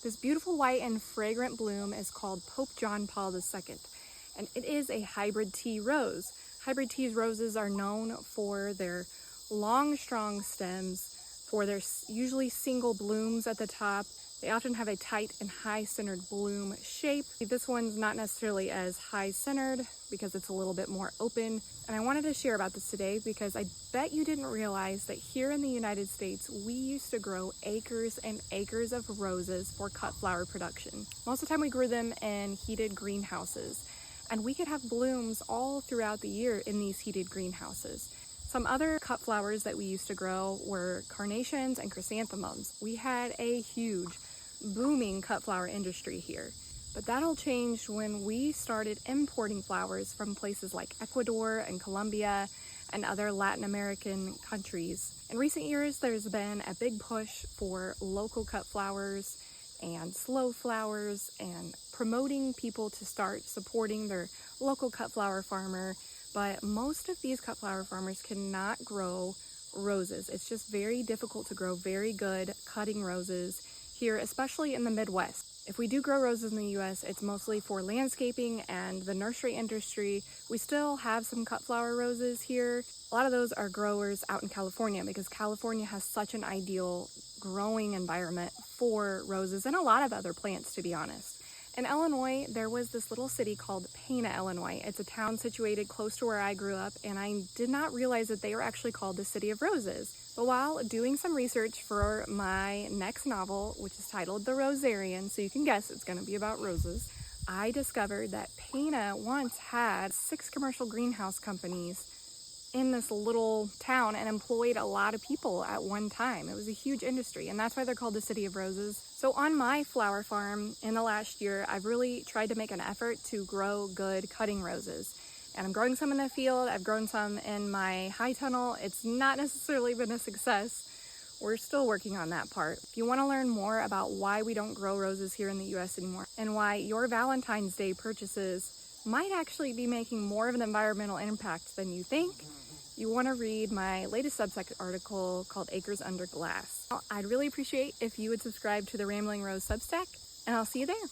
This beautiful white and fragrant bloom is called Pope John Paul II, and it is a hybrid tea rose. Hybrid tea roses are known for their long, strong stems, for their usually single blooms at the top. They often have a tight and high-centered bloom shape. This one's not necessarily as high-centered because it's a little bit more open. And I wanted to share about this today because I bet you didn't realize that here in the United States, we used to grow acres and acres of roses for cut flower production. Most of the time we grew them in heated greenhouses, and we could have blooms all throughout the year in these heated greenhouses. Some other cut flowers that we used to grow were carnations and chrysanthemums. We had a huge booming cut flower industry here. But that all changed when we started importing flowers from places like Ecuador and Colombia and other Latin American countries. In recent years, there's been a big push for local cut flowers and slow flowers and promoting people to start supporting their local cut flower farmer. But most of these cut flower farmers cannot grow roses. It's just very difficult to grow very good cutting roses here, especially in the Midwest. If we do grow roses in the US, it's mostly for landscaping and the nursery industry. We still have some cut flower roses here. A lot of those are growers out in California because California has such an ideal growing environment for roses and a lot of other plants, to be honest. In Illinois, there was this little city called Pana, Illinois. It's a town situated close to where I grew up, and I did not realize that they were actually called the City of Roses. But while doing some research for my next novel, which is titled The Rosarian, so you can guess it's going to be about roses, I discovered that Pana once had 6 commercial greenhouse companies in this little town and employed a lot of people at one time. It was a huge industry, and that's why they're called the City of Roses. So on my flower farm in the last year, I've really tried to make an effort to grow good cutting roses. And I'm growing some in the field, I've grown some in my high tunnel. It's not necessarily been a success. We're still working on that part. If you want to learn more about why we don't grow roses here in the US anymore and why your Valentine's Day purchases might actually be making more of an environmental impact than you think, you want to read my latest Substack article called Acres Under Glass. I'd really appreciate if you would subscribe to the Rambling Rose Substack, and I'll see you there.